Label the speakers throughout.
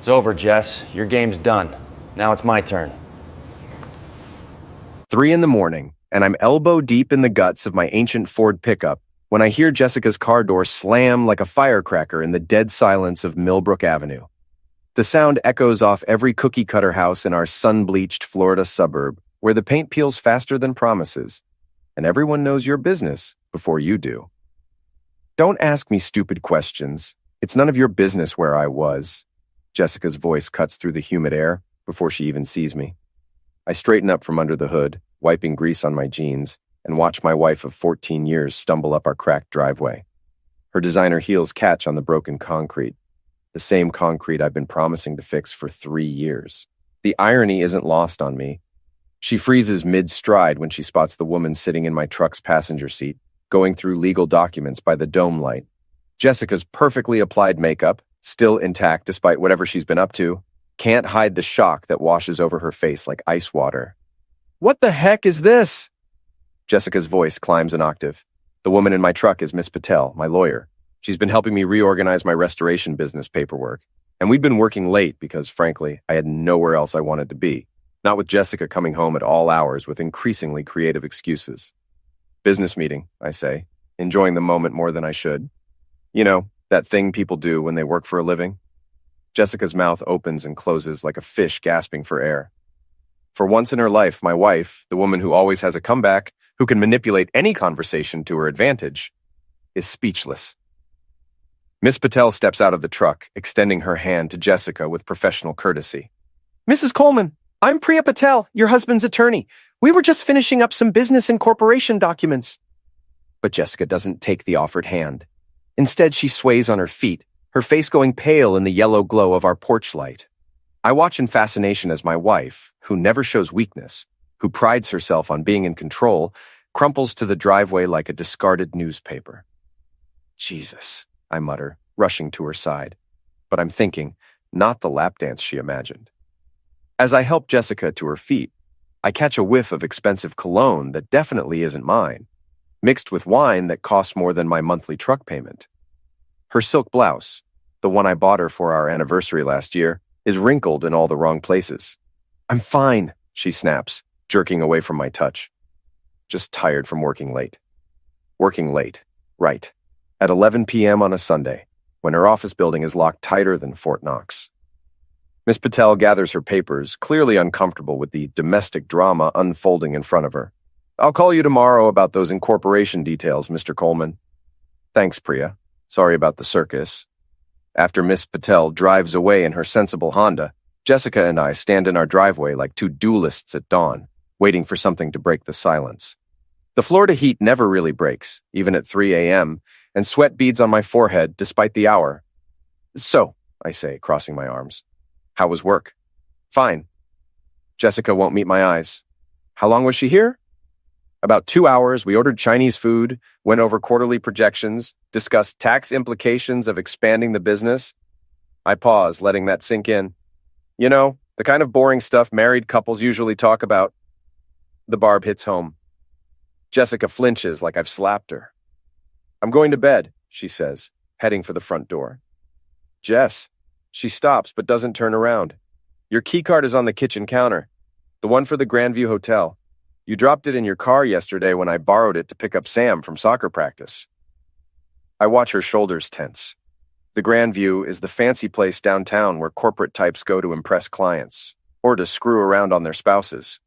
Speaker 1: It's over, Jess. Your game's done. Now it's my turn.
Speaker 2: 3 a.m, and I'm elbow deep in the guts of my ancient Ford pickup when I hear Jessica's car door slam like a firecracker in the dead silence of Millbrook Avenue. The sound echoes off every cookie-cutter house in our sun-bleached Florida suburb, where the paint peels faster than promises, and everyone knows your business before you do. Don't ask me stupid questions. It's none of your business where I was. Jessica's voice cuts through the humid air before she even sees me. I straighten up from under the hood, wiping grease on my jeans, and watch my wife of 14 years stumble up our cracked driveway. Her designer heels catch on the broken concrete, the same concrete I've been promising to fix for 3 years. The irony isn't lost on me. She freezes mid-stride when she spots the woman sitting in my truck's passenger seat, going through legal documents by the dome light. Jessica's perfectly applied makeup, still intact despite whatever she's been up to, can't hide the shock that washes over her face like ice water. "What the heck is this?" Jessica's voice climbs an octave. The woman in my truck is Miss Patel, my lawyer. She's been helping me reorganize my restoration business paperwork, and we'd been working late because, frankly, I had nowhere else I wanted to be, not with Jessica coming home at all hours with increasingly creative excuses. "Business meeting," I say, enjoying the moment more than I should. You know, that thing people do when they work for a living? Jessica's mouth opens and closes like a fish gasping for air. For once in her life, my wife, the woman who always has a comeback, who can manipulate any conversation to her advantage, is speechless. Miss Patel steps out of the truck, extending her hand to Jessica with professional courtesy. "Mrs. Coleman, I'm Priya Patel, your husband's attorney. We were just finishing up some business and corporation documents." But Jessica doesn't take the offered hand. Instead, she sways on her feet, her face going pale in the yellow glow of our porch light. I watch in fascination as my wife, who never shows weakness, who prides herself on being in control, crumples to the driveway like a discarded newspaper. "Jesus," I mutter, rushing to her side. But I'm thinking, not the lap dance she imagined. As I help Jessica to her feet, I catch a whiff of expensive cologne that definitely isn't mine, mixed with wine that costs more than my monthly truck payment. Her silk blouse, the one I bought her for our anniversary last year, is wrinkled in all the wrong places. "I'm fine," she snaps, jerking away from my touch. Just tired from working late. Working late, right, at 11 p.m. on a Sunday, when her office building is locked tighter than Fort Knox. Miss Patel gathers her papers, clearly uncomfortable with the domestic drama unfolding in front of her. "I'll call you tomorrow about those incorporation details, Mr. Coleman." "Thanks, Priya. Sorry about the circus." After Miss Patel drives away in her sensible Honda, Jessica and I stand in our driveway like two duelists at dawn, waiting for something to break the silence. The Florida heat never really breaks, even at 3 a.m., and sweat beads on my forehead despite the hour. "So," I say, crossing my arms. "How was work?" "Fine." Jessica won't meet my eyes. "How long was she here?" "About 2 hours. We ordered Chinese food, went over quarterly projections, discussed tax implications of expanding the business." I pause, letting that sink in. "You know, the kind of boring stuff married couples usually talk about." The barb hits home. Jessica flinches like I've slapped her. "I'm going to bed," she says, heading for the front door. "Jess." She stops but doesn't turn around. "Your keycard is on the kitchen counter, the one for the Grandview Hotel. You dropped it in your car yesterday when I borrowed it to pick up Sam from soccer practice." I watch her shoulders tense. The Grandview is the fancy place downtown where corporate types go to impress clients, or to screw around on their spouses.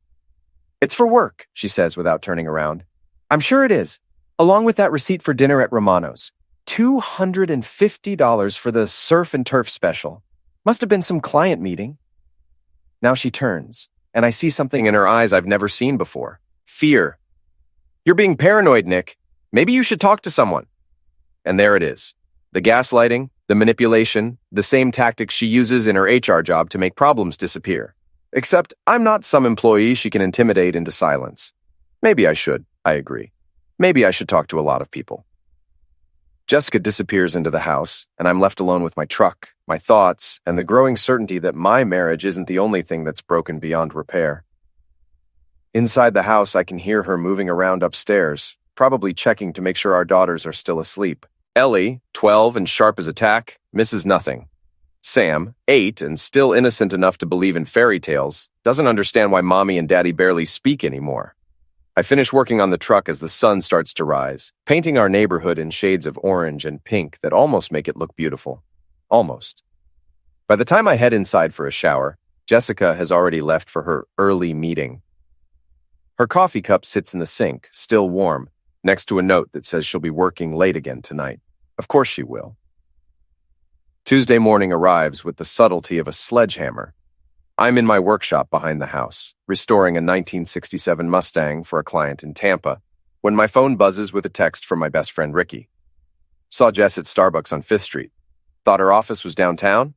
Speaker 2: "It's for work," she says without turning around. "I'm sure it is, along with that receipt for dinner at Romano's. $250 for the surf and turf special. Must have been some client meeting." Now she turns, and I see something in her eyes I've never seen before. Fear. "You're being paranoid, Nick. Maybe you should talk to someone." And there it is. The gaslighting, the manipulation, the same tactics she uses in her HR job to make problems disappear. Except I'm not some employee she can intimidate into silence. Maybe I should, I agree. Maybe I should talk to a lot of people. Jessica disappears into the house, and I'm left alone with my truck, my thoughts, and the growing certainty that my marriage isn't the only thing that's broken beyond repair. Inside the house, I can hear her moving around upstairs, probably checking to make sure our daughters are still asleep. Ellie, 12 and sharp as a tack, misses nothing. Sam, 8 and still innocent enough to believe in fairy tales, doesn't understand why Mommy and Daddy barely speak anymore. I finish working on the truck as the sun starts to rise, painting our neighborhood in shades of orange and pink that almost make it look beautiful. Almost. By the time I head inside for a shower, Jessica has already left for her early meeting. Her coffee cup sits in the sink, still warm, next to a note that says she'll be working late again tonight. Of course she will. Tuesday morning arrives with the subtlety of a sledgehammer. I'm in my workshop behind the house, restoring a 1967 Mustang for a client in Tampa, when my phone buzzes with a text from my best friend Ricky. Saw Jess at Starbucks on 5th Street. Thought her office was downtown?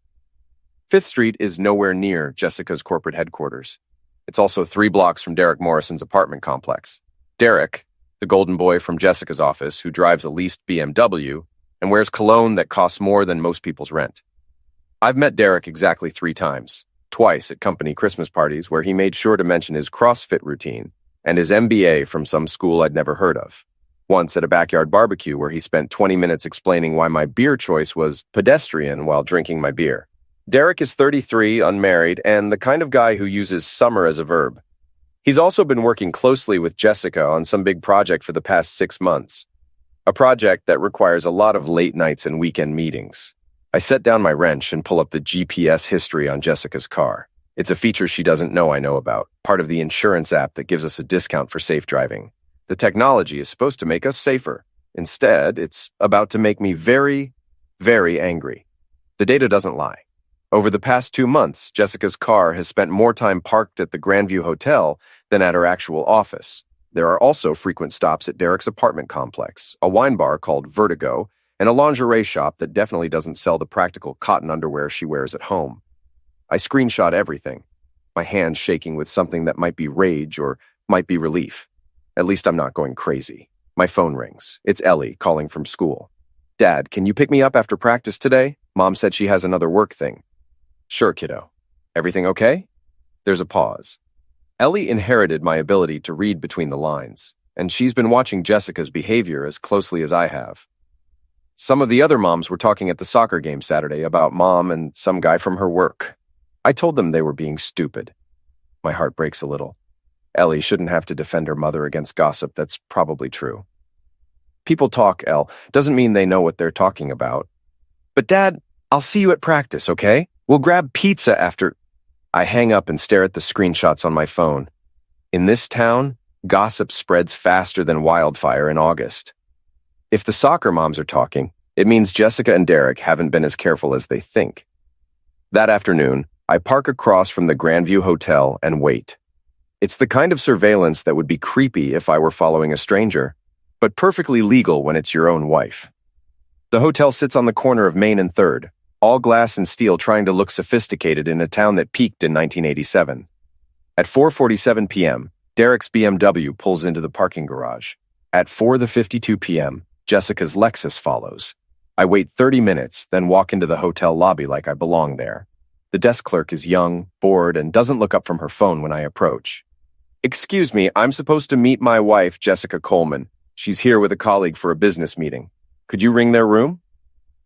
Speaker 2: 5th Street is nowhere near Jessica's corporate headquarters. It's also 3 blocks from Derek Morrison's apartment complex. Derek, the golden boy from Jessica's office who drives a leased BMW and wears cologne that costs more than most people's rent. I've met Derek exactly 3 times, twice at company Christmas parties where he made sure to mention his CrossFit routine and his MBA from some school I'd never heard of. Once at a backyard barbecue where he spent 20 minutes explaining why my beer choice was pedestrian while drinking my beer. Derek is 33, unmarried, and the kind of guy who uses summer as a verb. He's also been working closely with Jessica on some big project for the past 6 months. A project that requires a lot of late nights and weekend meetings. I set down my wrench and pull up the GPS history on Jessica's car. It's a feature she doesn't know I know about, part of the insurance app that gives us a discount for safe driving. The technology is supposed to make us safer. Instead, it's about to make me very, very angry. The data doesn't lie. Over the past 2 months, Jessica's car has spent more time parked at the Grandview Hotel than at her actual office. There are also frequent stops at Derek's apartment complex, a wine bar called Vertigo, and a lingerie shop that definitely doesn't sell the practical cotton underwear she wears at home. I screenshot everything, my hands shaking with something that might be rage or might be relief. At least I'm not going crazy. My phone rings. It's Ellie calling from school. Dad, can you pick me up after practice today? Mom said she has another work thing. Sure, kiddo. Everything okay? There's a pause. Ellie inherited my ability to read between the lines, and she's been watching Jessica's behavior as closely as I have. Some of the other moms were talking at the soccer game Saturday about Mom and some guy from her work. I told them they were being stupid. My heart breaks a little. Ellie shouldn't have to defend her mother against gossip that's probably true. People talk, Elle. Doesn't mean they know what they're talking about. But Dad, I'll see you at practice, okay? We'll grab pizza after... I hang up and stare at the screenshots on my phone. In this town, gossip spreads faster than wildfire in August. If the soccer moms are talking, it means Jessica and Derek haven't been as careful as they think. That afternoon, I park across from the Grandview Hotel and wait. It's the kind of surveillance that would be creepy if I were following a stranger, but perfectly legal when it's your own wife. The hotel sits on the corner of Main and 3rd, all glass and steel trying to look sophisticated in a town that peaked in 1987. At 4:47 p.m., Derek's BMW pulls into the parking garage. At 4:52 p.m., Jessica's Lexus follows. I wait 30 minutes, then walk into the hotel lobby like I belong there. The desk clerk is young, bored, and doesn't look up from her phone when I approach. Excuse me, I'm supposed to meet my wife, Jessica Coleman. She's here with a colleague for a business meeting. Could you ring their room?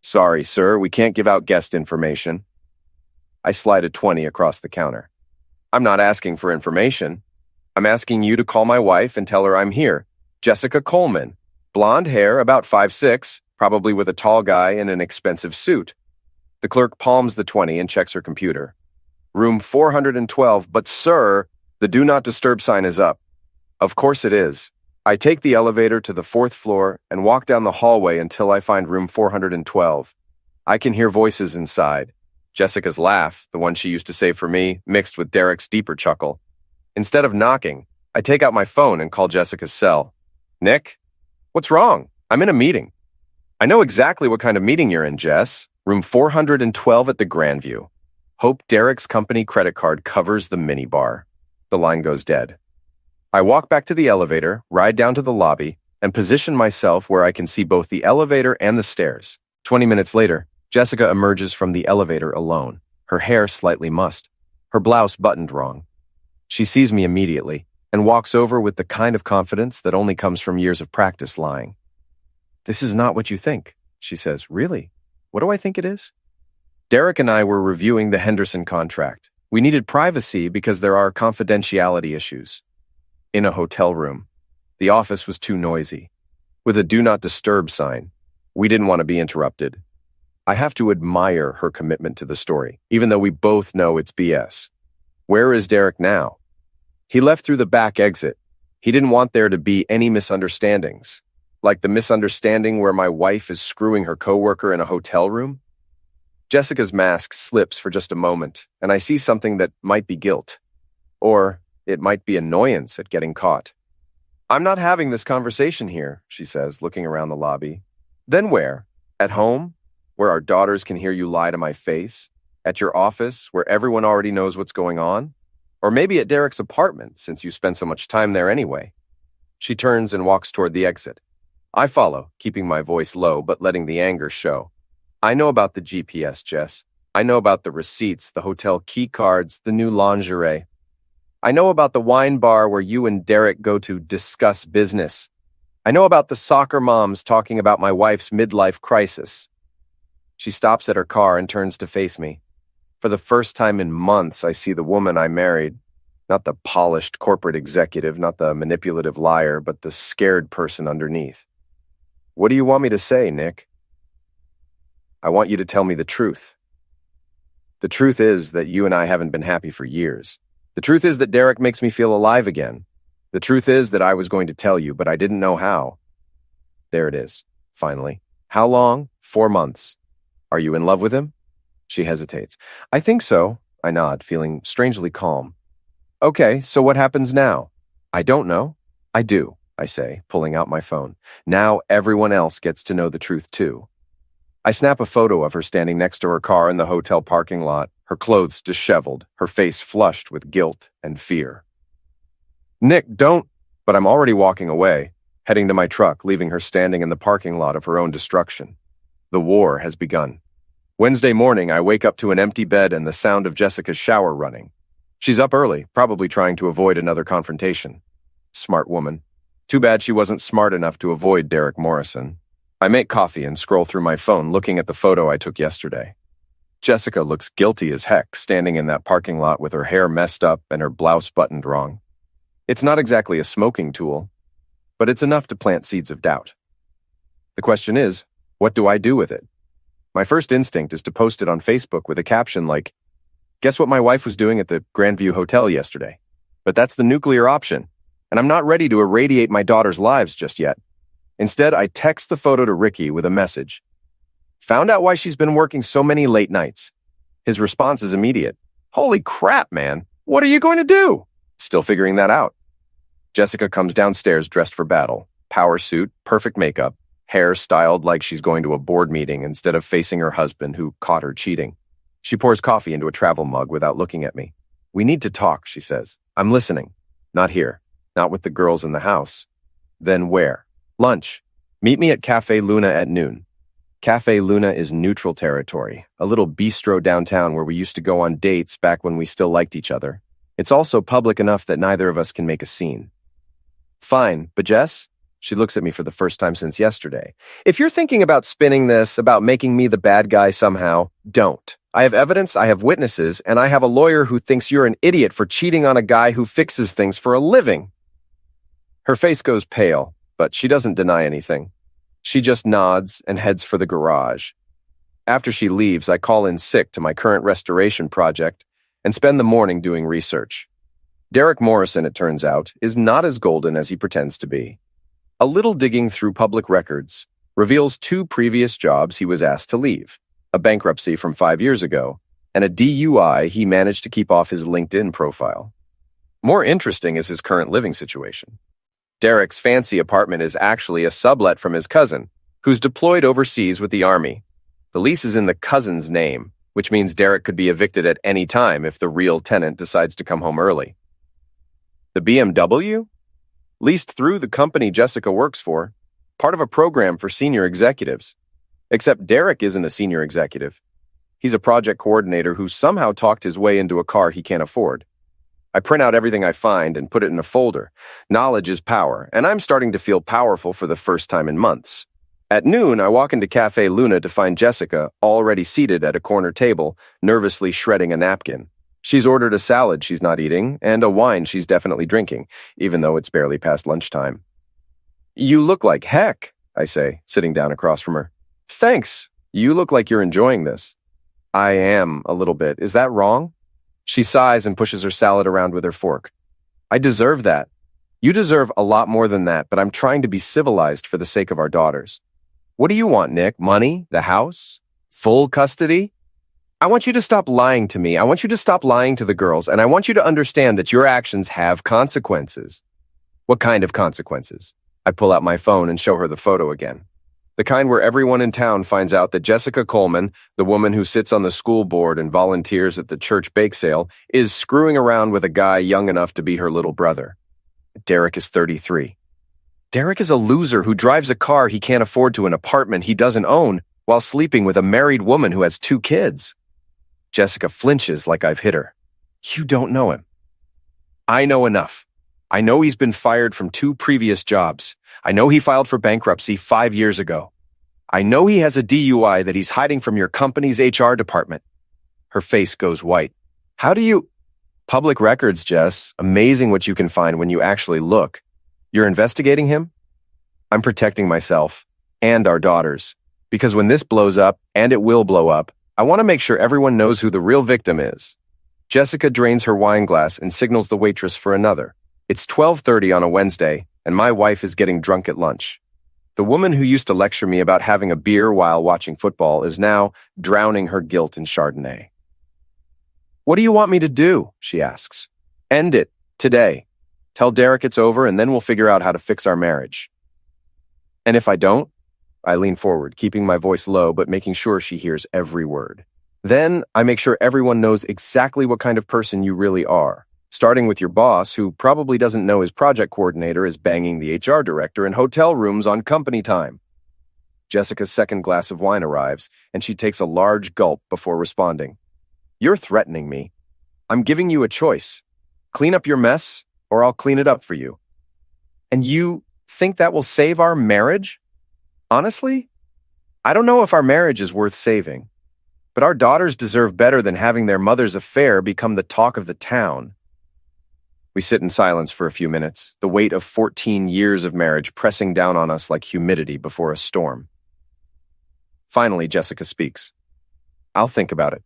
Speaker 2: Sorry, sir, we can't give out guest information. I slide a 20 across the counter. I'm not asking for information. I'm asking you to call my wife and tell her I'm here. Jessica Coleman. Blonde hair, about 5'6", probably with a tall guy in an expensive suit. The clerk palms the 20 and checks her computer. Room 412, but sir, the do not disturb sign is up. Of course it is. I take the elevator to the 4th floor and walk down the hallway until I find room 412. I can hear voices inside. Jessica's laugh, the one she used to save for me, mixed with Derek's deeper chuckle. Instead of knocking, I take out my phone and call Jessica's cell. Nick? What's wrong? I'm in a meeting. I know exactly what kind of meeting you're in, Jess. Room 412 at the Grandview. Hope Derek's company credit card covers the minibar. The line goes dead. I walk back to the elevator, ride down to the lobby, and position myself where I can see both the elevator and the stairs. 20 minutes later, Jessica emerges from the elevator alone, her hair slightly mussed, her blouse buttoned wrong. She sees me immediately and walks over with the kind of confidence that only comes from years of practice lying. This is not what you think, she says. Really? What do I think it is? Derek and I were reviewing the Henderson contract. We needed privacy because there are confidentiality issues. In a hotel room. The office was too noisy. With a do not disturb sign. We didn't want to be interrupted. I have to admire her commitment to the story, even though we both know it's BS. Where is Derek now? He left through the back exit. He didn't want there to be any misunderstandings. Like the misunderstanding where my wife is screwing her coworker in a hotel room? Jessica's mask slips for just a moment, and I see something that might be guilt. Or it might be annoyance at getting caught. I'm not having this conversation here, she says, looking around the lobby. Then where? At home? Where our daughters can hear you lie to my face? At your office, where everyone already knows what's going on? Or maybe at Derek's apartment, since you spend so much time there anyway. She turns and walks toward the exit. I follow, keeping my voice low but letting the anger show. I know about the GPS, Jess. I know about the receipts, the hotel key cards, the new lingerie. I know about the wine bar where you and Derek go to discuss business. I know about the soccer moms talking about my wife's midlife crisis. She stops at her car and turns to face me. For the first time in months, I see the woman I married. Not the polished corporate executive, not the manipulative liar, but the scared person underneath. What do you want me to say, Nick? I want you to tell me the truth. The truth is that you and I haven't been happy for years. The truth is that Derek makes me feel alive again. The truth is that I was going to tell you, but I didn't know how. There it is, finally. How long? 4 months. Are you in love with him? She hesitates. I think so, I nod, feeling strangely calm. Okay, so what happens now? I don't know. I do, I say, pulling out my phone. Now everyone else gets to know the truth too. I snap a photo of her standing next to her car in the hotel parking lot, her clothes disheveled, her face flushed with guilt and fear. Nick, don't... But I'm already walking away, heading to my truck, leaving her standing in the parking lot of her own destruction. The war has begun. Wednesday morning, I wake up to an empty bed and the sound of Jessica's shower running. She's up early, probably trying to avoid another confrontation. Smart woman. Too bad she wasn't smart enough to avoid Derek Morrison. I make coffee and scroll through my phone, looking at the photo I took yesterday. Jessica looks guilty as heck, standing in that parking lot with her hair messed up and her blouse buttoned wrong. It's not exactly a smoking tool, but it's enough to plant seeds of doubt. The question is, what do I do with it? My first instinct is to post it on Facebook with a caption like, "Guess what my wife was doing at the Grandview Hotel yesterday?" But that's the nuclear option, and I'm not ready to irradiate my daughter's lives just yet. Instead, I text the photo to Ricky with a message. Found out why she's been working so many late nights. His response is immediate. Holy crap, man. What are you going to do? Still figuring that out. Jessica comes downstairs dressed for battle. Power suit, perfect makeup, hair styled like she's going to a board meeting instead of facing her husband who caught her cheating. She pours coffee into a travel mug without looking at me. We need to talk, she says. I'm listening. Not here. Not with the girls in the house. Then where? Lunch. Meet me at Cafe Luna at noon. Cafe Luna is neutral territory, a little bistro downtown where we used to go on dates back when we still liked each other. It's also public enough that neither of us can make a scene. Fine, but Jess? She looks at me for the first time since yesterday. If you're thinking about spinning this, about making me the bad guy somehow, don't. I have evidence, I have witnesses, and I have a lawyer who thinks you're an idiot for cheating on a guy who fixes things for a living. Her face goes pale, but she doesn't deny anything. She just nods and heads for the garage. After she leaves, I call in sick to my current restoration project and spend the morning doing research. Derek Morrison, it turns out, is not as golden as he pretends to be. A little digging through public records reveals 2 previous jobs he was asked to leave, a bankruptcy from 5 years ago, and a DUI he managed to keep off his LinkedIn profile. More interesting is his current living situation. Derek's fancy apartment is actually a sublet from his cousin, who's deployed overseas with the army. The lease is in the cousin's name, which means Derek could be evicted at any time if the real tenant decides to come home early. The BMW? Leased through the company Jessica works for, part of a program for senior executives. Except Derek isn't a senior executive. He's a project coordinator who somehow talked his way into a car he can't afford. I print out everything I find and put it in a folder. Knowledge is power, and I'm starting to feel powerful for the first time in months. At noon, I walk into Cafe Luna to find Jessica already seated at a corner table, nervously shredding a napkin. She's ordered a salad she's not eating and a wine she's definitely drinking, even though it's barely past lunchtime. "You look like heck," I say, sitting down across from her. "Thanks. You look like you're enjoying this." "I am, a little bit. Is that wrong?" She sighs and pushes her salad around with her fork. "I deserve that. You deserve a lot more than that, but I'm trying to be civilized for the sake of our daughters." "What do you want, Nick? Money? The house? Full custody?" "I want you to stop lying to me. I want you to stop lying to the girls, and I want you to understand that your actions have consequences." "What kind of consequences?" I pull out my phone and show her the photo again. The kind where everyone in town finds out that Jessica Coleman, the woman who sits on the school board and volunteers at the church bake sale, is screwing around with a guy young enough to be her little brother. Derek is 33. Derek is a loser who drives a car he can't afford to an apartment he doesn't own while sleeping with a married woman who has 2 kids. Jessica flinches like I've hit her. "You don't know him." "I know enough. I know he's been fired from 2 previous jobs. I know he filed for bankruptcy 5 years ago. I know he has a DUI that he's hiding from your company's HR department." Her face goes white. "How do you—" "Public records, Jess. Amazing what you can find when you actually look. You're investigating him?" "I'm protecting myself and our daughters. Because when this blows up, and it will blow up, I want to make sure everyone knows who the real victim is." Jessica drains her wine glass and signals the waitress for another. It's 12:30 on a Wednesday, and my wife is getting drunk at lunch. The woman who used to lecture me about having a beer while watching football is now drowning her guilt in Chardonnay. "What do you want me to do?" she asks. "End it. Today. Tell Derek it's over, and then we'll figure out how to fix our marriage." "And if I don't?" I lean forward, keeping my voice low but making sure she hears every word. "Then I make sure everyone knows exactly what kind of person you really are. Starting with your boss, who probably doesn't know his project coordinator is banging the HR director in hotel rooms on company time." Jessica's second glass of wine arrives, and she takes a large gulp before responding. "You're threatening me. I'm giving you a choice. Clean up your mess, or I'll clean it up for you." "And you think that will save our marriage?" "Honestly, I don't know if our marriage is worth saving. But our daughters deserve better than having their mother's affair become the talk of the town." We sit in silence for a few minutes, the weight of 14 years of marriage pressing down on us like humidity before a storm. Finally, Jessica speaks. "I'll think about it."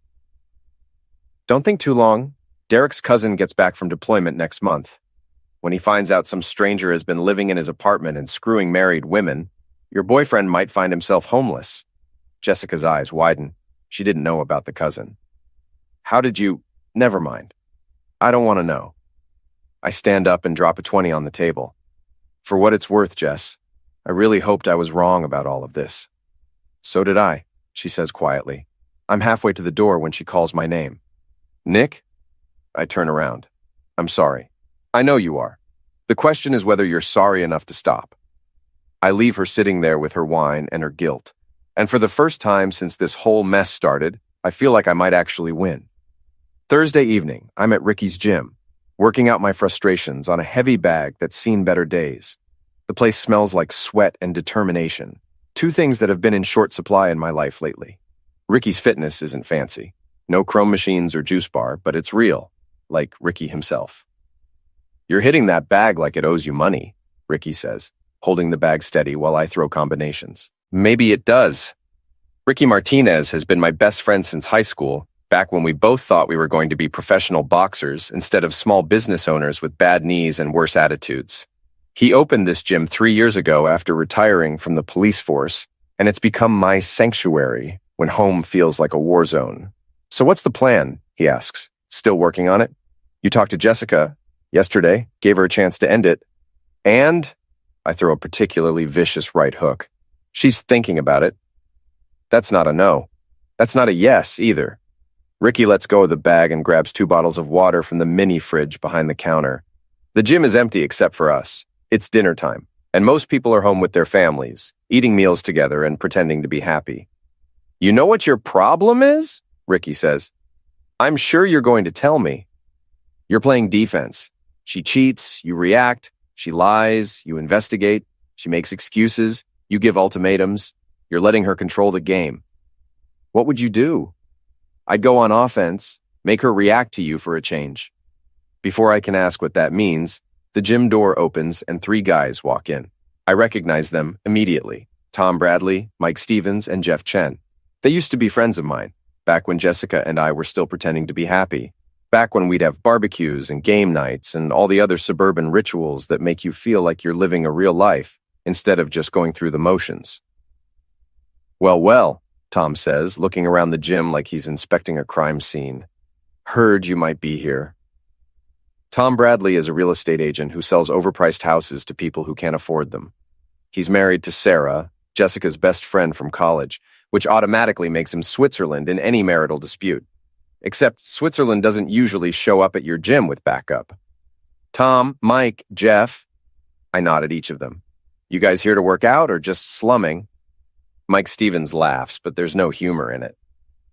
Speaker 2: "Don't think too long. Derek's cousin gets back from deployment next month. When he finds out some stranger has been living in his apartment and screwing married women, your boyfriend might find himself homeless." Jessica's eyes widen. She didn't know about the cousin. "How did you—" "Never mind. I don't want to know." I stand up and drop a 20 on the table. "For what it's worth, Jess, I really hoped I was wrong about all of this." "So did I," she says quietly. I'm halfway to the door when she calls my name. "Nick?" I turn around. "I'm sorry. I know you are. The question is whether you're sorry enough to stop." I leave her sitting there with her wine and her guilt. And for the first time since this whole mess started, I feel like I might actually win. Thursday evening, I'm at Ricky's gym, working out my frustrations on a heavy bag that's seen better days. The place smells like sweat and determination, 2 things that have been in short supply in my life lately. Ricky's fitness isn't fancy. No chrome machines or juice bar, but it's real, like Ricky himself. "You're hitting that bag like it owes you money," Ricky says, holding the bag steady while I throw combinations. "Maybe it does. Ricky Martinez has been my best friend since high school, back when we both thought we were going to be professional boxers instead of small business owners with bad knees and worse attitudes. He opened this gym 3 years ago after retiring from the police force, and it's become my sanctuary when home feels like a war zone. "So what's the plan?" he asks. "Still working on it? You talked to Jessica yesterday, gave her a chance to end it. And," I throw a particularly vicious right hook, "she's thinking about it." That's not a no. That's not a yes either. Ricky lets go of the bag and grabs 2 bottles of water from the mini fridge behind the counter. The gym is empty except for us. It's dinner time, and most people are home with their families, eating meals together and pretending to be happy. "You know what your problem is?" Ricky says. "I'm sure you're going to tell me. You're playing defense. She cheats, you react. She lies, you investigate. She makes excuses, you give ultimatums. You're letting her control the game. What would you do? I'd go on offense, make her react to you for a change. Before I can ask what that means, the gym door opens and 3 guys walk in. I recognize them immediately. Tom Bradley, Mike Stevens, and Jeff Chen. They used to be friends of mine, back when Jessica and I were still pretending to be happy. Back when we'd have barbecues and game nights and all the other suburban rituals that make you feel like you're living a real life instead of just going through the motions. Well, Tom says, looking around the gym like he's inspecting a crime scene. Heard you might be here. Tom Bradley is a real estate agent who sells overpriced houses to people who can't afford them. He's married to Sarah, Jessica's best friend from college, which automatically makes him Switzerland in any marital dispute. Except Switzerland doesn't usually show up at your gym with backup. Tom, Mike, Jeff. I nod at each of them. You guys here to work out or just slumming? Mike Stevens laughs, but there's no humor in it.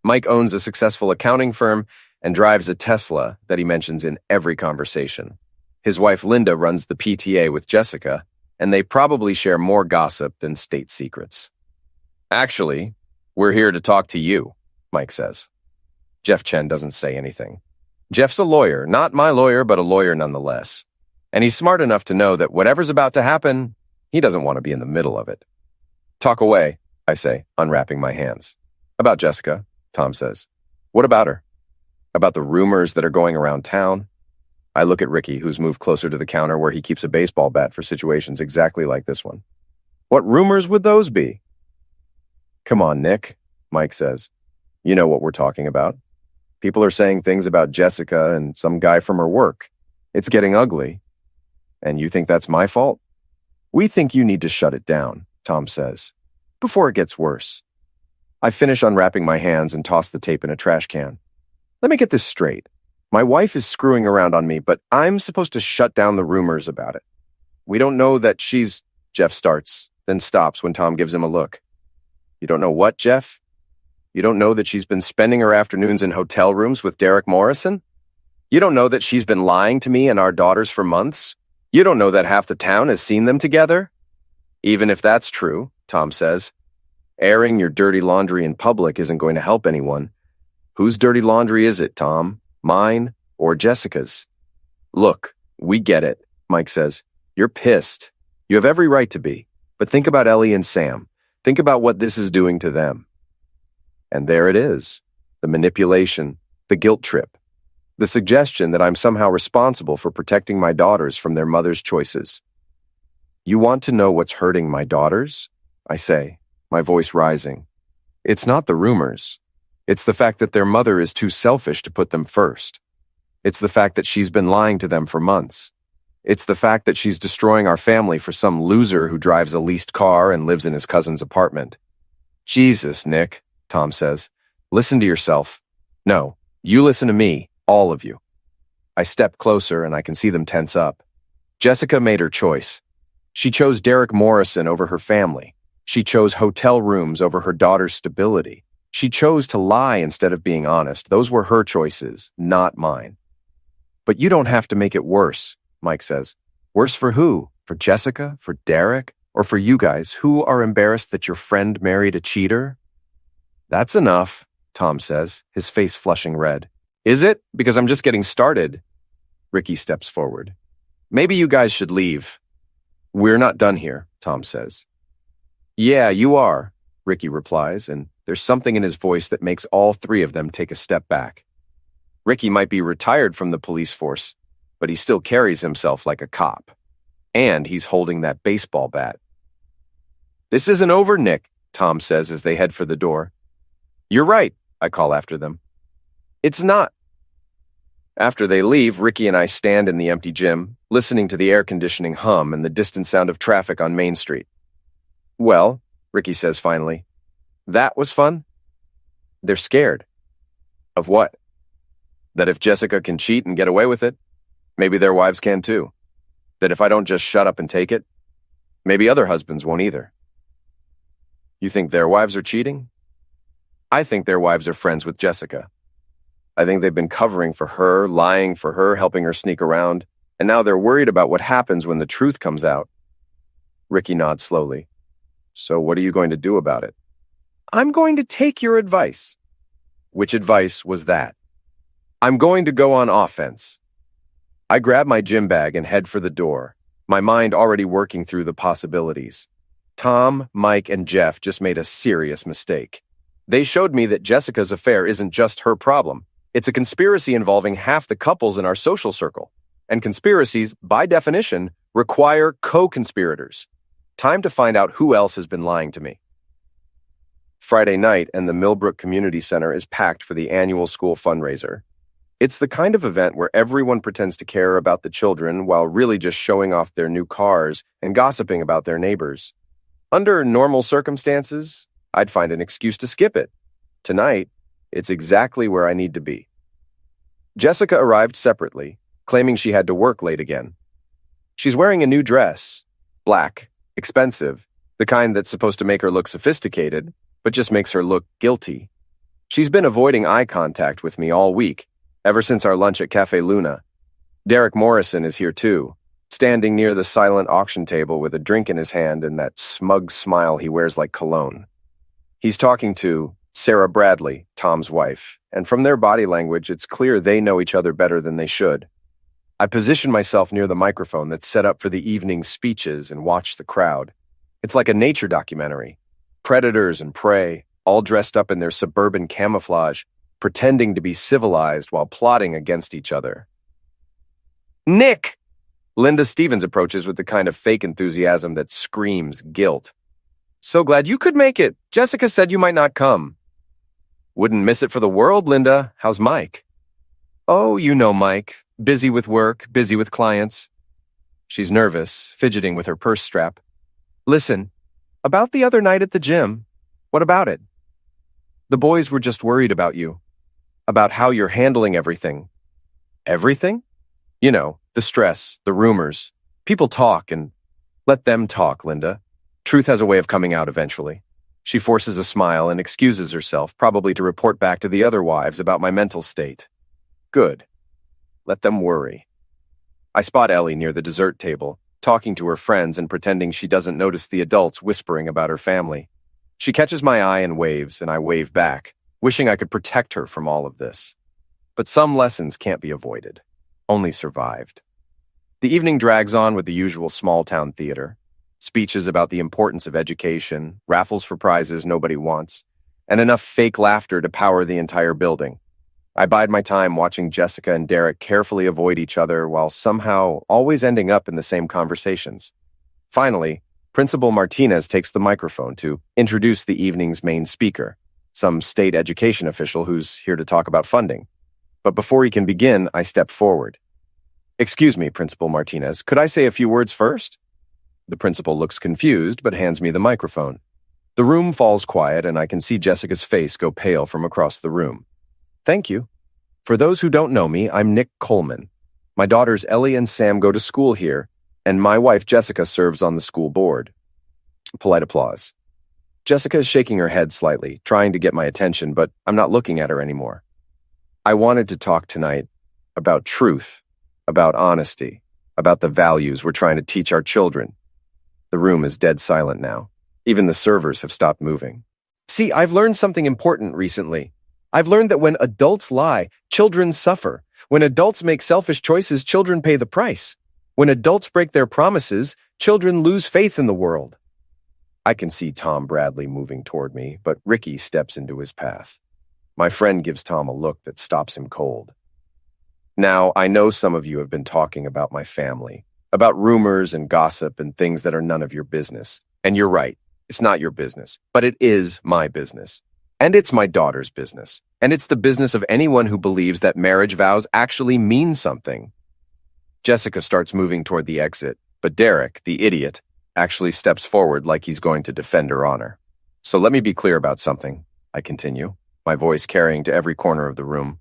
Speaker 2: Mike owns a successful accounting firm and drives a Tesla that he mentions in every conversation. His wife Linda runs the PTA with Jessica, and they probably share more gossip than state secrets. Actually, we're here to talk to you, Mike says. Jeff Chen doesn't say anything. Jeff's a lawyer, not my lawyer, but a lawyer nonetheless. And he's smart enough to know that whatever's about to happen, he doesn't want to be in the middle of it. Talk away, I say, unwrapping my hands. About Jessica, Tom says. What about her? About the rumors that are going around town? I look at Ricky, who's moved closer to the counter where he keeps a baseball bat for situations exactly like this one. What rumors would those be? Come on, Nick, Mike says. You know what we're talking about. People are saying things about Jessica and some guy from her work. It's getting ugly. And you think that's my fault? We think you need to shut it down, Tom says, before it gets worse. I finish unwrapping my hands and toss the tape in a trash can. Let me get this straight. My wife is screwing around on me, but I'm supposed to shut down the rumors about it. We don't know that she's... Jeff starts, then stops when Tom gives him a look. You don't know what, Jeff? You don't know that she's been spending her afternoons in hotel rooms with Derek Morrison? You don't know that she's been lying to me and our daughters for months? You don't know that half the town has seen them together? Even if that's true, Tom says, airing your dirty laundry in public isn't going to help anyone. Whose dirty laundry is it, Tom? Mine or Jessica's? Look, we get it, Mike says. You're pissed. You have every right to be. But think about Ellie and Sam. Think about what this is doing to them. And there it is. The manipulation, the guilt trip, the suggestion that I'm somehow responsible for protecting my daughters from their mother's choices. You want to know what's hurting my daughters? I say, my voice rising. It's not the rumors. It's the fact that their mother is too selfish to put them first. It's the fact that she's been lying to them for months. It's the fact that she's destroying our family for some loser who drives a leased car and lives in his cousin's apartment. Jesus, Nick, Tom says. Listen to yourself. No, you listen to me, all of you. I step closer and I can see them tense up. Jessica made her choice. She chose Derek Morrison over her family. She chose hotel rooms over her daughter's stability. She chose to lie instead of being honest. Those were her choices, not mine. But you don't have to make it worse, Mike says. Worse for who? For Jessica? For Derek? Or for you guys who are embarrassed that your friend married a cheater? That's enough, Tom says, his face flushing red. Is it? Because I'm just getting started. Ricky steps forward. Maybe you guys should leave. We're not done here, Tom says. Yeah, you are, Ricky replies, and there's something in his voice that makes all 3 of them take a step back. Ricky might be retired from the police force, but he still carries himself like a cop. And he's holding that baseball bat. This isn't over, Nick, Tom says as they head for the door. You're right, I call after them. It's not. After they leave, Ricky and I stand in the empty gym, listening to the air conditioning hum and the distant sound of traffic on Main Street. Well, Ricky says finally, that was fun? They're scared. Of what? That if Jessica can cheat and get away with it, maybe their wives can too. That if I don't just shut up and take it, maybe other husbands won't either. You think their wives are cheating? I think their wives are friends with Jessica. I think they've been covering for her, lying for her, helping her sneak around, and now they're worried about what happens when the truth comes out. Ricky nods slowly. So what are you going to do about it? I'm going to take your advice. Which advice was that? I'm going to go on offense. I grab my gym bag and head for the door, my mind already working through the possibilities. Tom, Mike, and Jeff just made a serious mistake. They showed me that Jessica's affair isn't just her problem. It's a conspiracy involving half the couples in our social circle. And conspiracies, by definition, require co-conspirators. Time to find out who else has been lying to me. Friday night, and the Millbrook Community Center is packed for the annual school fundraiser. It's the kind of event where everyone pretends to care about the children while really just showing off their new cars and gossiping about their neighbors. Under normal circumstances, I'd find an excuse to skip it. Tonight, it's exactly where I need to be. Jessica arrived separately, claiming she had to work late again. She's wearing a new dress, black, expensive, the kind that's supposed to make her look sophisticated, but just makes her look guilty. She's been avoiding eye contact with me all week, ever since our lunch at Cafe Luna. Derek Morrison is here too, standing near the silent auction table with a drink in his hand and that smug smile he wears like cologne. He's talking to Sarah Bradley, Tom's wife, and from their body language, it's clear they know each other better than they should. I position myself near the microphone that's set up for the evening's speeches and watch the crowd. It's like a nature documentary. Predators and prey, all dressed up in their suburban camouflage, pretending to be civilized while plotting against each other. Nick! Linda Stevens approaches with the kind of fake enthusiasm that screams guilt. So glad you could make it. Jessica said you might not come. Wouldn't miss it for the world, Linda. How's Mike? Oh, you know Mike. Busy with work, busy with clients. She's nervous, fidgeting with her purse strap. Listen, about the other night at the gym, what about it? The boys were just worried about you. About how you're handling everything. Everything? You know, the stress, the rumors. People talk and let them talk, Linda. Truth has a way of coming out eventually. She forces a smile and excuses herself, probably to report back to the other wives about my mental state. Good. Let them worry. I spot Ellie near the dessert table, talking to her friends and pretending she doesn't notice the adults whispering about her family. She catches my eye and waves, and I wave back, wishing I could protect her from all of this. But some lessons can't be avoided, only survived. The evening drags on with the usual small-town theater. Speeches about the importance of education, raffles for prizes nobody wants, and enough fake laughter to power the entire building. I bide my time watching Jessica and Derek carefully avoid each other while somehow always ending up in the same conversations. Finally, Principal Martinez takes the microphone to introduce the evening's main speaker, some state education official who's here to talk about funding. But before he can begin, I step forward. Excuse me, Principal Martinez, could I say a few words first? The principal looks confused, but hands me the microphone. The room falls quiet, and I can see Jessica's face go pale from across the room. Thank you. For those who don't know me, I'm Nick Coleman. My daughters Ellie and Sam go to school here, and my wife Jessica serves on the school board. Polite applause. Jessica is shaking her head slightly, trying to get my attention, but I'm not looking at her anymore. I wanted to talk tonight about truth, about honesty, about the values we're trying to teach our children. The room is dead silent now. Even the servers have stopped moving. See, I've learned something important recently. I've learned that when adults lie, children suffer. When adults make selfish choices, children pay the price. When adults break their promises, children lose faith in the world. I can see Tom Bradley moving toward me, but Ricky steps into his path. My friend gives Tom a look that stops him cold. Now, I know some of you have been talking about my family, about rumors and gossip and things that are none of your business. And you're right, it's not your business, but it is my business. And it's my daughter's business. And it's the business of anyone who believes that marriage vows actually mean something. Jessica starts moving toward the exit, but Derek, the idiot, actually steps forward like he's going to defend her honor. So let me be clear about something, I continue, my voice carrying to every corner of the room.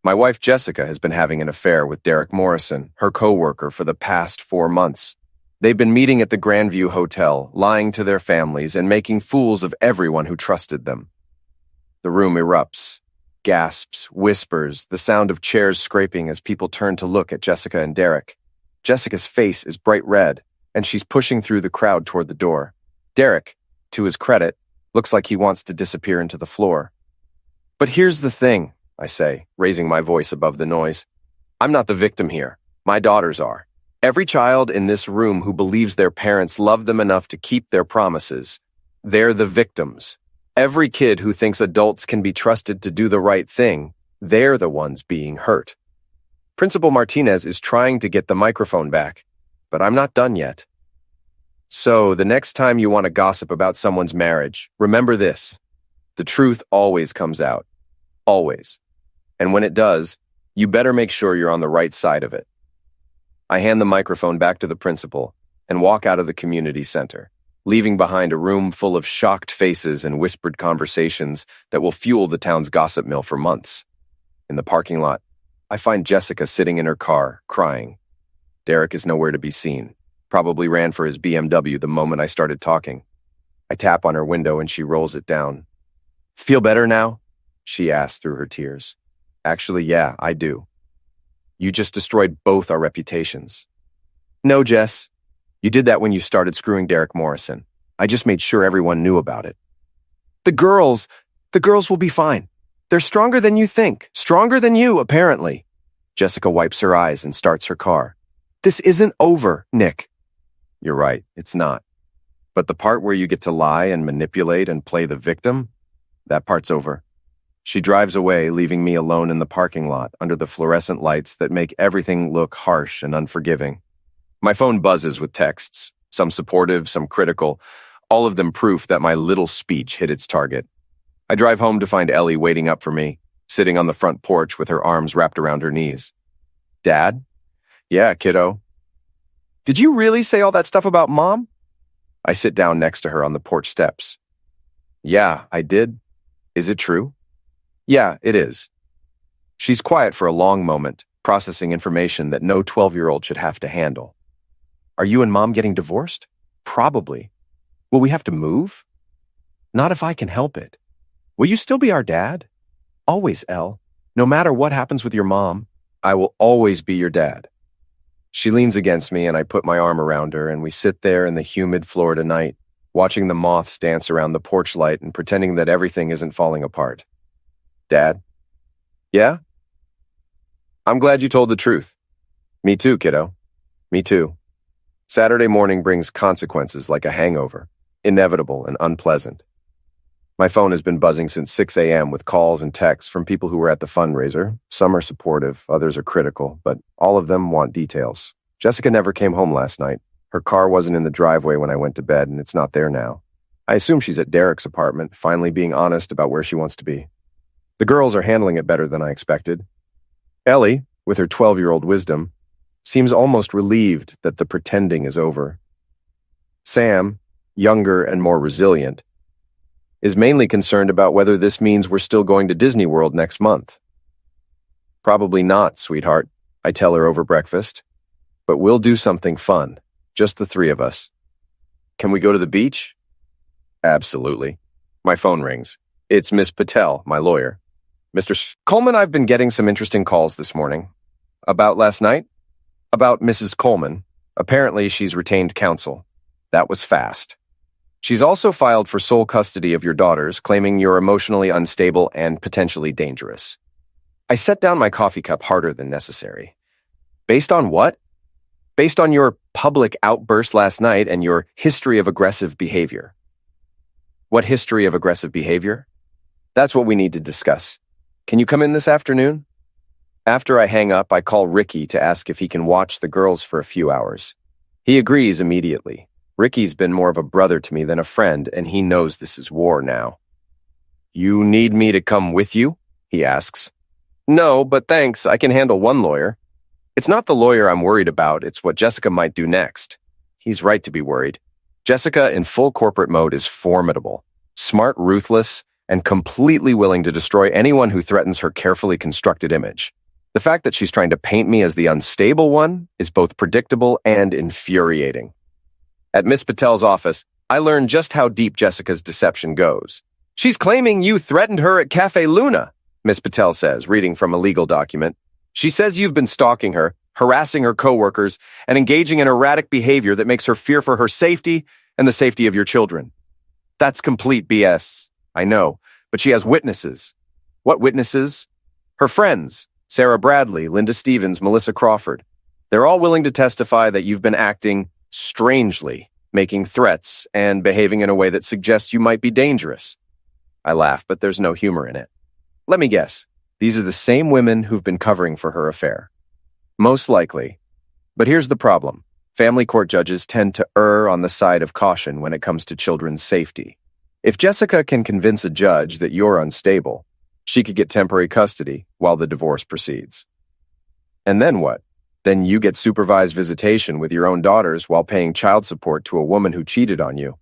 Speaker 2: My wife Jessica has been having an affair with Derek Morrison, her co-worker, for the past 4 months. They've been meeting at the Grandview Hotel, lying to their families and making fools of everyone who trusted them. The room erupts, gasps, whispers, the sound of chairs scraping as people turn to look at Jessica and Derek. Jessica's face is bright red, and she's pushing through the crowd toward the door. Derek, to his credit, Looks like he wants to disappear into the floor. But here's the thing, I say, raising my voice above the noise. I'm not the victim here. My daughters are. Every child in this room who believes their parents love them enough to keep their promises, they're the victims. Every kid who thinks adults can be trusted to do the right thing, they're the ones being hurt. Principal Martinez is trying to get the microphone back, but I'm not done yet. So, the next time you want to gossip about someone's marriage, remember this. The truth always comes out. Always. And when it does, you better make sure you're on the right side of it. I hand the microphone back to the principal and walk out of the community center, leaving behind a room full of shocked faces and whispered conversations that will fuel the town's gossip mill for months. In the parking lot, I find Jessica sitting in her car, crying. Derek is nowhere to be seen. Probably ran for his BMW the moment I started talking. I tap on her window and she rolls it down. "Feel better now?" she asked through her tears. "Actually, yeah, I do. You just destroyed both our reputations." "No, Jess. You did that when you started screwing Derek Morrison. I just made sure everyone knew about it." The girls will be fine. They're stronger than you think. Stronger than you, apparently." Jessica wipes her eyes and starts her car. "This isn't over, Nick." "You're right, it's not. But the part where you get to lie and manipulate and play the victim, that part's over." She drives away, leaving me alone in the parking lot under the fluorescent lights that make everything look harsh and unforgiving. My phone buzzes with texts, some supportive, some critical, all of them proof that my little speech hit its target. I drive home to find Ellie waiting up for me, sitting on the front porch with her arms wrapped around her knees. "Dad?" "Yeah, kiddo." "Did you really say all that stuff about Mom?" I sit down next to her on the porch steps. "Yeah, I did. Is it true?" "Yeah, it is." She's quiet for a long moment, processing information that no 12-year-old should have to handle. "Are you and Mom getting divorced?" "Probably." "Will we have to move?" "Not if I can help it." "Will you still be our dad?" "Always, Elle. No matter what happens with your mom, I will always be your dad." She leans against me and I put my arm around her and we sit there in the humid Florida night, watching the moths dance around the porch light and pretending that everything isn't falling apart. "Dad?" "Yeah?" "I'm glad you told the truth." "Me too, kiddo. Me too." Saturday morning brings consequences like a hangover, inevitable and unpleasant. My phone has been buzzing since 6 a.m. with calls and texts from people who were at the fundraiser. Some are supportive, others are critical, but all of them want details. Jessica never came home last night. Her car wasn't in the driveway when I went to bed, and it's not there now. I assume she's at Derek's apartment, finally being honest about where she wants to be. The girls are handling it better than I expected. Ellie, with her 12-year-old wisdom, seems almost relieved that the pretending is over. Sam, younger and more resilient, is mainly concerned about whether this means we're still going to Disney World next month. "Probably not, sweetheart," I tell her over breakfast. "But we'll do something fun, just the three of us." "Can we go to the beach?" "Absolutely." My phone rings. It's Miss Patel, my lawyer. "Mr. Coleman, I've been getting some interesting calls this morning." "About last night?" "About Mrs. Coleman. Apparently she's retained counsel." "That was fast." "She's also filed for sole custody of your daughters, claiming you're emotionally unstable and potentially dangerous." I set down my coffee cup harder than necessary. "Based on what?" "Based on your public outburst last night and your history of aggressive behavior." "What history of aggressive behavior?" "That's what we need to discuss. Can you come in this afternoon?" After I hang up, I call Ricky to ask if he can watch the girls for a few hours. He agrees immediately. Ricky's been more of a brother to me than a friend, and he knows this is war now. "You need me to come with you?" he asks. "No, but thanks, I can handle one lawyer." "It's not the lawyer I'm worried about, it's what Jessica might do next." He's right to be worried. Jessica in full corporate mode is formidable, smart, ruthless, and completely willing to destroy anyone who threatens her carefully constructed image. The fact that she's trying to paint me as the unstable one is both predictable and infuriating. At Miss Patel's office, I learned just how deep Jessica's deception goes. "She's claiming you threatened her at Cafe Luna," Miss Patel says, reading from a legal document. "She says you've been stalking her, harassing her coworkers, and engaging in erratic behavior that makes her fear for her safety and the safety of your children." That's complete BS. I know, but she has witnesses. What witnesses? Her friends, Sarah Bradley, Linda Stevens, Melissa Crawford. They're all willing to testify that you've been acting strangely, making threats, and behaving in a way that suggests you might be dangerous. I laugh, but there's no humor in it. Let me guess. These are the same women who've been covering for her affair. Most likely. But here's the problem. Family court judges tend to err on the side of caution when it comes to children's safety. If Jessica can convince a judge that you're unstable, she could get temporary custody while the divorce proceeds. And then what? Then you get supervised visitation with your own daughters while paying child support to a woman who cheated on you.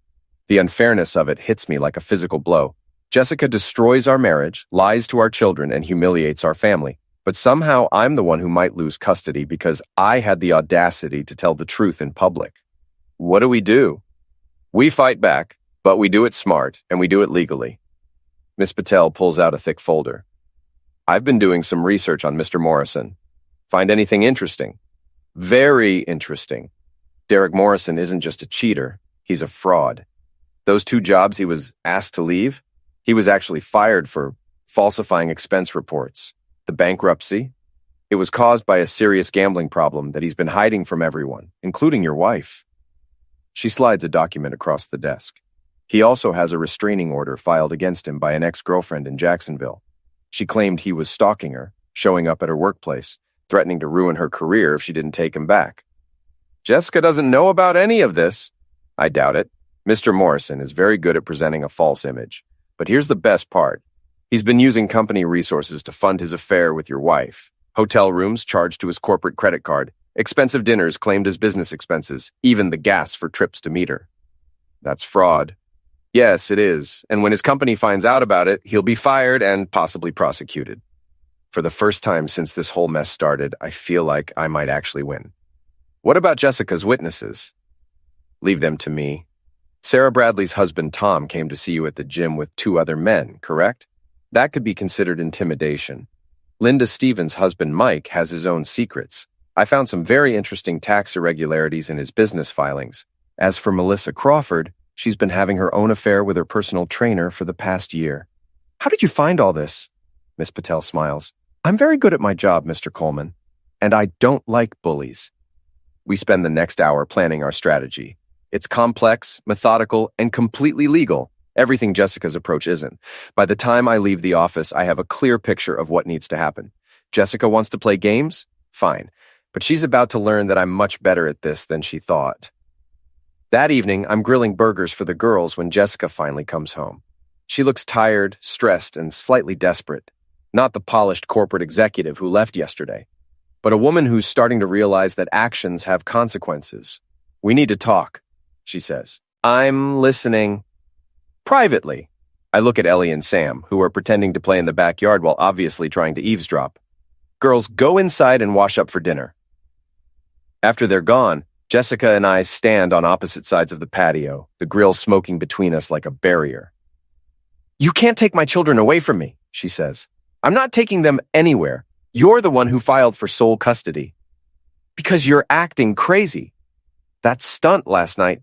Speaker 2: The unfairness of it hits me like a physical blow. Jessica destroys our marriage, lies to our children, and humiliates our family. But somehow I'm the one who might lose custody because I had the audacity to tell the truth in public. What do? We fight back, but we do it smart, and we do it legally. Miss Patel pulls out a thick folder. I've been doing some research on Mr. Morrison. Find anything interesting? Very interesting. Derek Morrison isn't just a cheater, he's a fraud. Those 2 jobs he was asked to leave, he was actually fired for falsifying expense reports. The bankruptcy, it was caused by a serious gambling problem that he's been hiding from everyone, including your wife. She slides a document across the desk. He also has a restraining order filed against him by an ex-girlfriend in Jacksonville. She claimed he was stalking her, showing up at her workplace, threatening to ruin her career if she didn't take him back. Jessica doesn't know about any of this. I doubt it. Mr. Morrison is very good at presenting a false image. But here's the best part. He's been using company resources to fund his affair with your wife. Hotel rooms charged to his corporate credit card. Expensive dinners claimed as business expenses. Even the gas for trips to meet her. That's fraud. Yes, it is. And when his company finds out about it, he'll be fired and possibly prosecuted. For the first time since this whole mess started, I feel like I might actually win. What about Jessica's witnesses? Leave them to me. Sarah Bradley's husband, Tom, came to see you at the gym with 2 other men, correct? That could be considered intimidation. Linda Stevens' husband, Mike, has his own secrets. I found some very interesting tax irregularities in his business filings. As for Melissa Crawford, she's been having her own affair with her personal trainer for the past year. How did you find all this? Miss Patel smiles. I'm very good at my job, Mr. Coleman, and I don't like bullies. We spend the next hour planning our strategy. It's complex, methodical, and completely legal. Everything Jessica's approach isn't. By the time I leave the office, I have a clear picture of what needs to happen. Jessica wants to play games? Fine. But she's about to learn that I'm much better at this than she thought. That evening, I'm grilling burgers for the girls when Jessica finally comes home. She looks tired, stressed, and slightly desperate. Not the polished corporate executive who left yesterday, but a woman who's starting to realize that actions have consequences. We need to talk, she says. I'm listening. Privately. I look at Ellie and Sam, who are pretending to play in the backyard while obviously trying to eavesdrop. Girls, go inside and wash up for dinner. After they're gone, Jessica and I stand on opposite sides of the patio, the grill smoking between us like a barrier. You can't take my children away from me, she says. I'm not taking them anywhere. You're the one who filed for sole custody. Because you're acting crazy. That stunt last night,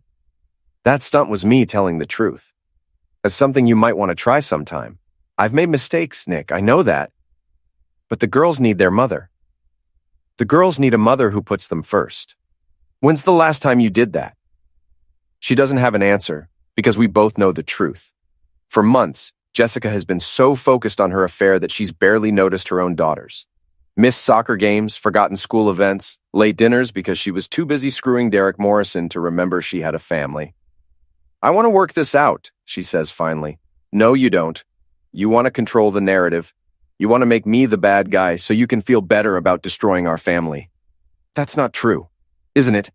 Speaker 2: that stunt was me telling the truth. It's something you might want to try sometime. I've made mistakes, Nick, I know that. But the girls need their mother. The girls need a mother who puts them first. When's the last time you did that? She doesn't have an answer, because we both know the truth. For months, Jessica has been so focused on her affair that she's barely noticed her own daughters. Missed soccer games, forgotten school events, late dinners because she was too busy screwing Derek Morrison to remember she had a family. I want to work this out, she says finally. No, you don't. You want to control the narrative. You want to make me the bad guy so you can feel better about destroying our family. That's not true, isn't it?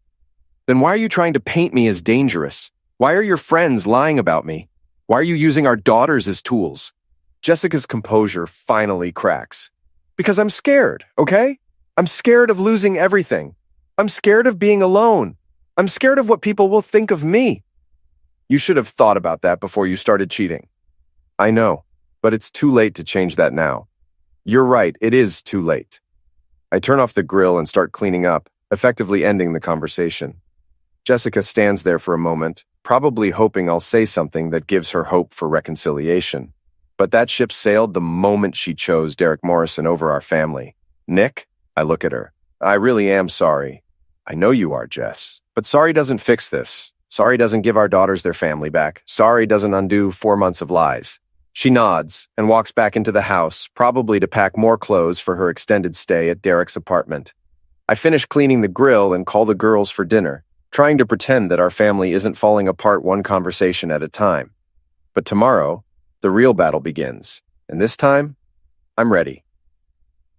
Speaker 2: Then why are you trying to paint me as dangerous? Why are your friends lying about me? Why are you using our daughters as tools? Jessica's composure finally cracks. Because I'm scared, okay? I'm scared of losing everything. I'm scared of being alone. I'm scared of what people will think of me. You should have thought about that before you started cheating. I know, but it's too late to change that now. You're right, it is too late. I turn off the grill and start cleaning up, effectively ending the conversation. Jessica stands there for a moment, probably hoping I'll say something that gives her hope for reconciliation. But that ship sailed the moment she chose Derek Morrison over our family. Nick? I look at her. I really am sorry. I know you are, Jess. But sorry doesn't fix this. Sorry doesn't give our daughters their family back. Sorry doesn't undo 4 months of lies. She nods and walks back into the house, probably to pack more clothes for her extended stay at Derek's apartment. I finish cleaning the grill and call the girls for dinner, trying to pretend that our family isn't falling apart one conversation at a time. But tomorrow, the real battle begins, and this time, I'm ready.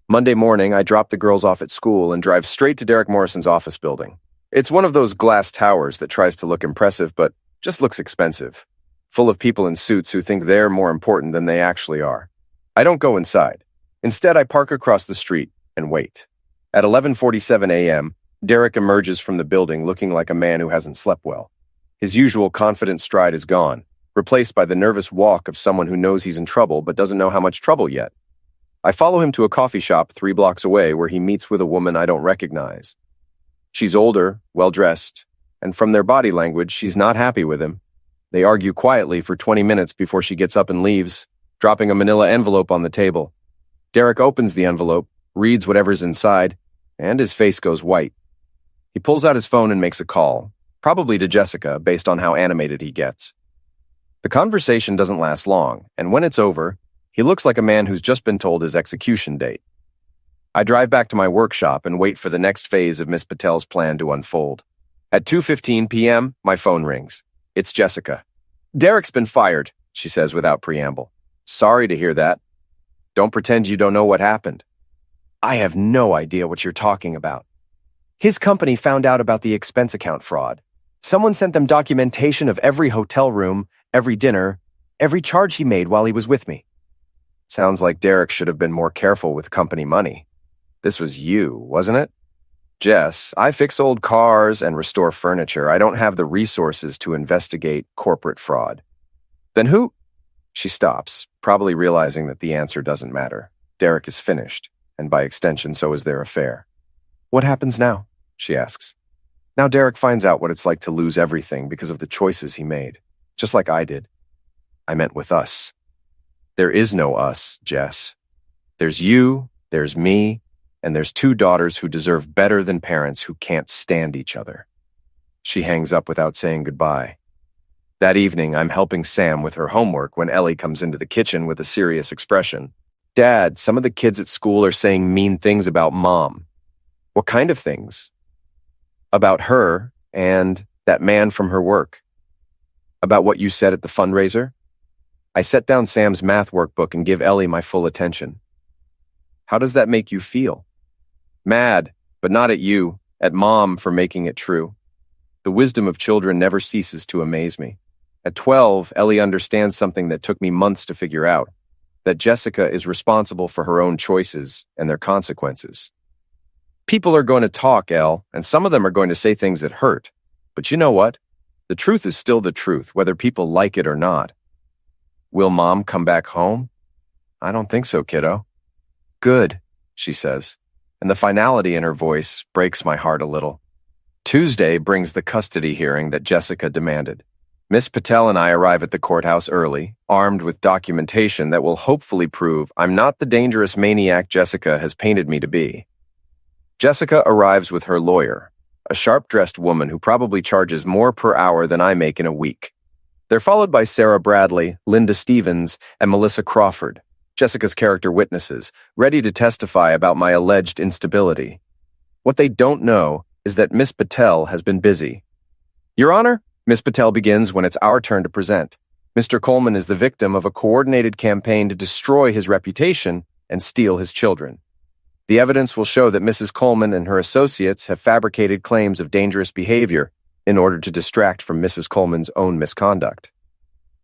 Speaker 2: Monday morning, I drop the girls off at school and drive straight to Derek Morrison's office building. It's one of those glass towers that tries to look impressive but just looks expensive, full of people in suits who think they're more important than they actually are. I don't go inside. Instead, I park across the street and wait. At 11:47 a.m., Derek emerges from the building looking like a man who hasn't slept well. His usual confident stride is gone, replaced by the nervous walk of someone who knows he's in trouble but doesn't know how much trouble yet. I follow him to a coffee shop 3 blocks away where he meets with a woman I don't recognize. She's older, well-dressed, and from their body language, she's not happy with him. They argue quietly for 20 minutes before she gets up and leaves, dropping a manila envelope on the table. Derek opens the envelope, reads whatever's inside, and his face goes white. He pulls out his phone and makes a call, probably to Jessica, based on how animated he gets. The conversation doesn't last long, and when it's over, he looks like a man who's just been told his execution date. I drive back to my workshop and wait for the next phase of Miss Patel's plan to unfold. At 2:15 p.m., my phone rings. It's Jessica. "Derek's been fired," she says without preamble. "Sorry to hear that. Don't pretend you don't know what happened." "I have no idea what you're talking about. His company found out about the expense account fraud. Someone sent them documentation of every hotel room, every dinner, every charge he made while he was with me." Sounds like Derek should have been more careful with company money. This was you, wasn't it? "Jess, I fix old cars and restore furniture. I don't have the resources to investigate corporate fraud." "Then who?" She stops, probably realizing that the answer doesn't matter. Derek is finished, and by extension, so is their affair. "What happens now?" she asks. Now Derek finds out what it's like to lose everything because of the choices he made, just like I did. I meant with us. There is no us, Jess. There's you, there's me, and there's 2 daughters who deserve better than parents who can't stand each other. She hangs up without saying goodbye. That evening, I'm helping Sam with her homework when Ellie comes into the kitchen with a serious expression. "Dad, some of the kids at school are saying mean things about Mom." "What kind of things?" "About her and that man from her work." "About what you said at the fundraiser?" I set down Sam's math workbook and give Ellie my full attention. "How does that make you feel?" "Mad, but not at you, at Mom for making it true. The wisdom of children never ceases to amaze me. At 12, Ellie understands something that took me months to figure out, that Jessica is responsible for her own choices and their consequences. People are going to talk, Elle, and some of them are going to say things that hurt. But you know what? The truth is still the truth, whether people like it or not. Will Mom come back home? I don't think so, kiddo. Good, she says, and the finality in her voice breaks my heart a little. Tuesday brings the custody hearing that Jessica demanded. Miss Patel and I arrive at the courthouse early, armed with documentation that will hopefully prove I'm not the dangerous maniac Jessica has painted me to be. Jessica arrives with her lawyer, a sharp-dressed woman who probably charges more per hour than I make in a week. They're followed by Sarah Bradley, Linda Stevens, and Melissa Crawford, Jessica's character witnesses, ready to testify about my alleged instability. What they don't know is that Miss Patel has been busy. Your Honor, Miss Patel begins when it's our turn to present. Mr. Coleman is the victim of a coordinated campaign to destroy his reputation and steal his children. The evidence will show that Mrs. Coleman and her associates have fabricated claims of dangerous behavior in order to distract from Mrs. Coleman's own misconduct.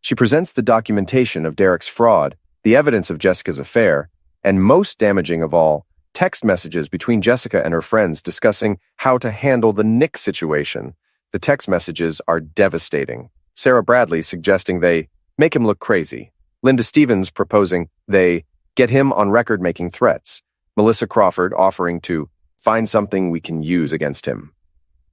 Speaker 2: She presents the documentation of Derek's fraud, the evidence of Jessica's affair, and most damaging of all, text messages between Jessica and her friends discussing how to handle the Nick situation. The text messages are devastating. Sarah Bradley suggesting they make him look crazy. Linda Stevens proposing they get him on record making threats. Melissa Crawford offering to find something we can use against him.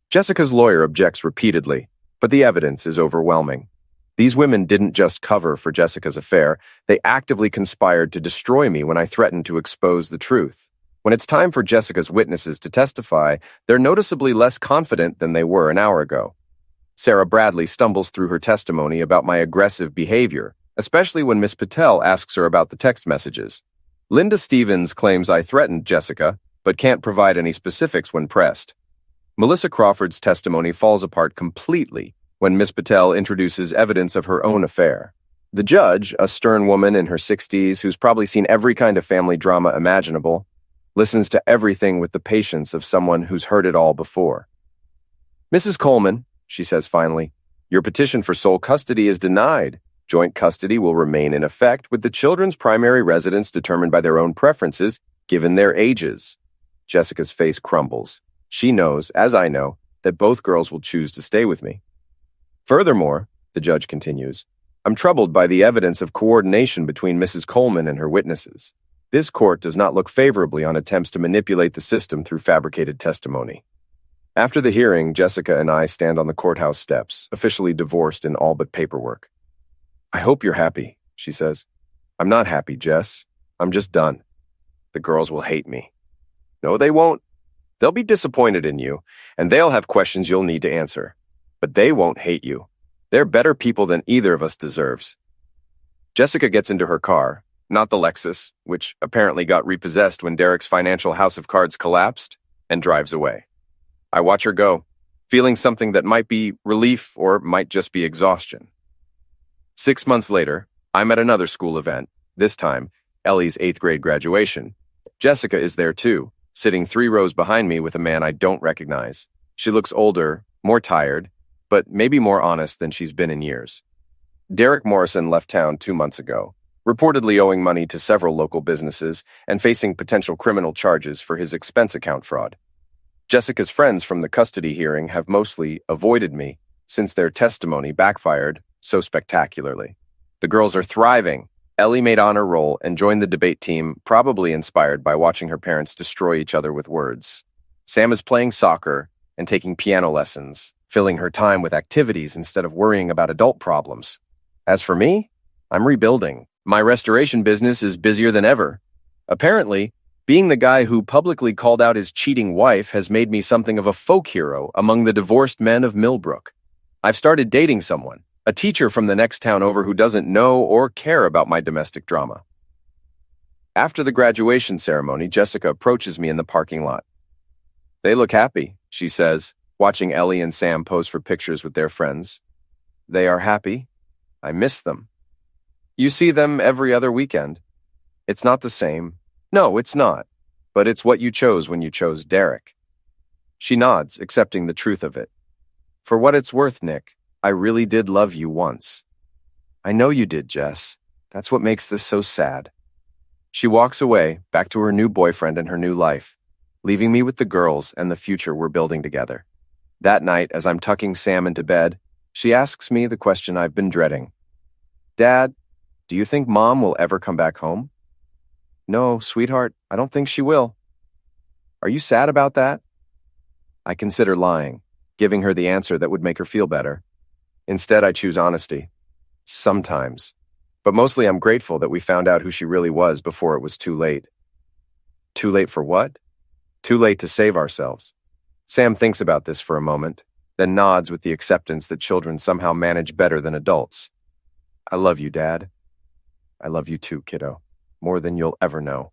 Speaker 2: Jessica's lawyer objects repeatedly, but the evidence is overwhelming. These women didn't just cover for Jessica's affair, they actively conspired to destroy me when I threatened to expose the truth. When it's time for Jessica's witnesses to testify, they're noticeably less confident than they were an hour ago. Sarah Bradley stumbles through her testimony about my aggressive behavior, especially when Miss Patel asks her about the text messages. Linda Stevens claims I threatened Jessica, but can't provide any specifics when pressed. Melissa Crawford's testimony falls apart completely when Miss Patel introduces evidence of her own affair. The judge, a stern woman in her 60s who's probably seen every kind of family drama imaginable, listens to everything with the patience of someone who's heard it all before. "Mrs. Coleman," she says finally, "your petition for sole custody is denied. Joint custody will remain in effect with the children's primary residence determined by their own preferences, given their ages." Jessica's face crumbles. She knows, as I know, that both girls will choose to stay with me. Furthermore, the judge continues, I'm troubled by the evidence of coordination between Mrs. Coleman and her witnesses. This court does not look favorably on attempts to manipulate the system through fabricated testimony. After the hearing, Jessica and I stand on the courthouse steps, officially divorced in all but paperwork. "I hope you're happy," she says. "I'm not happy, Jess. I'm just done. The girls will hate me." "No, they won't. They'll be disappointed in you, and they'll have questions you'll need to answer. But they won't hate you. They're better people than either of us deserves." Jessica gets into her car, not the Lexus, which apparently got repossessed when Derek's financial house of cards collapsed, and drives away. I watch her go, feeling something that might be relief or might just be exhaustion. 6 months later, I'm at another school event, this time Ellie's 8th grade graduation. Jessica is there too, sitting 3 rows behind me with a man I don't recognize. She looks older, more tired, but maybe more honest than she's been in years. Derek Morrison left town 2 months ago, reportedly owing money to several local businesses and facing potential criminal charges for his expense account fraud. Jessica's friends from the custody hearing have mostly avoided me since their testimony backfired so spectacularly. The girls are thriving. Ellie made honor roll and joined the debate team, probably inspired by watching her parents destroy each other with words. Sam is playing soccer and taking piano lessons, filling her time with activities instead of worrying about adult problems. As for me, I'm rebuilding. My restoration business is busier than ever. Apparently, being the guy who publicly called out his cheating wife has made me something of a folk hero among the divorced men of Millbrook. I've started dating someone, a teacher from the next town over who doesn't know or care about my domestic drama. After the graduation ceremony, Jessica approaches me in the parking lot. "They look happy," she says, watching Ellie and Sam pose for pictures with their friends. "They are happy. I miss them. You see them every other weekend. It's not the same. No, it's not. But it's what you chose when you chose Derek." She nods, accepting the truth of it. "For what it's worth, Nick, I really did love you once." "I know you did, Jess. That's what makes this so sad." She walks away, back to her new boyfriend and her new life, leaving me with the girls and the future we're building together. That night, as I'm tucking Sam into bed, she asks me the question I've been dreading. "Dad, do you think Mom will ever come back home?" "No, sweetheart, I don't think she will." "Are you sad about that?" I consider lying, giving her the answer that would make her feel better. Instead, I choose honesty. Sometimes. But mostly I'm grateful that we found out who she really was before it was too late. Too late for what? Too late to save ourselves. Sam thinks about this for a moment, then nods with the acceptance that children somehow manage better than adults. "I love you, Dad." "I love you too, kiddo. More than you'll ever know."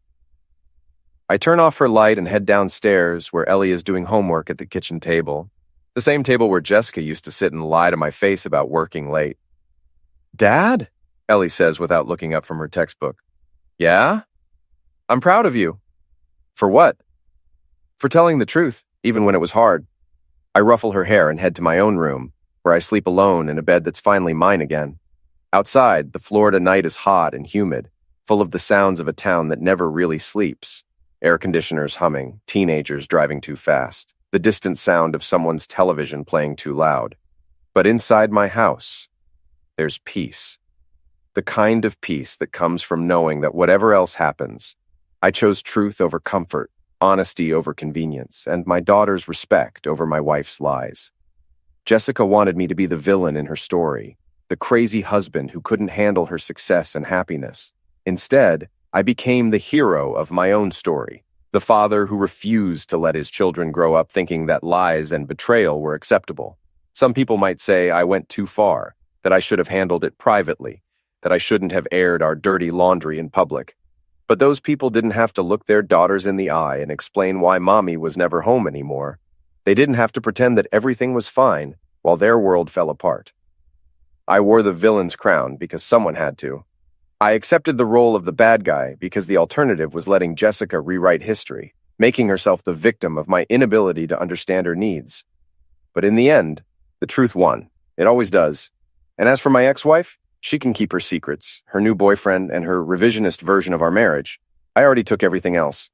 Speaker 2: I turn off her light and head downstairs where Ellie is doing homework at the kitchen table, the same table where Jessica used to sit and lie to my face about working late. "Dad?" Ellie says without looking up from her textbook. "Yeah? I'm proud of you." "For what?" "For telling the truth, even when it was hard." I ruffle her hair and head to my own room, where I sleep alone in a bed that's finally mine again. Outside, the Florida night is hot and humid, full of the sounds of a town that never really sleeps. Air conditioners humming, teenagers driving too fast, the distant sound of someone's television playing too loud. But inside my house, there's peace. The kind of peace that comes from knowing that whatever else happens, I chose truth over comfort, honesty over convenience, and my daughter's respect over my wife's lies. Jessica wanted me to be the villain in her story, the crazy husband who couldn't handle her success and happiness. Instead, I became the hero of my own story, the father who refused to let his children grow up thinking that lies and betrayal were acceptable. Some people might say I went too far, that I should have handled it privately, that I shouldn't have aired our dirty laundry in public. But those people didn't have to look their daughters in the eye and explain why mommy was never home anymore. They didn't have to pretend that everything was fine while their world fell apart. I wore the villain's crown because someone had to. I accepted the role of the bad guy because the alternative was letting Jessica rewrite history, making herself the victim of my inability to understand her needs. But in the end, the truth won. It always does. And as for my ex-wife, she can keep her secrets, her new boyfriend, and her revisionist version of our marriage. I already took everything else.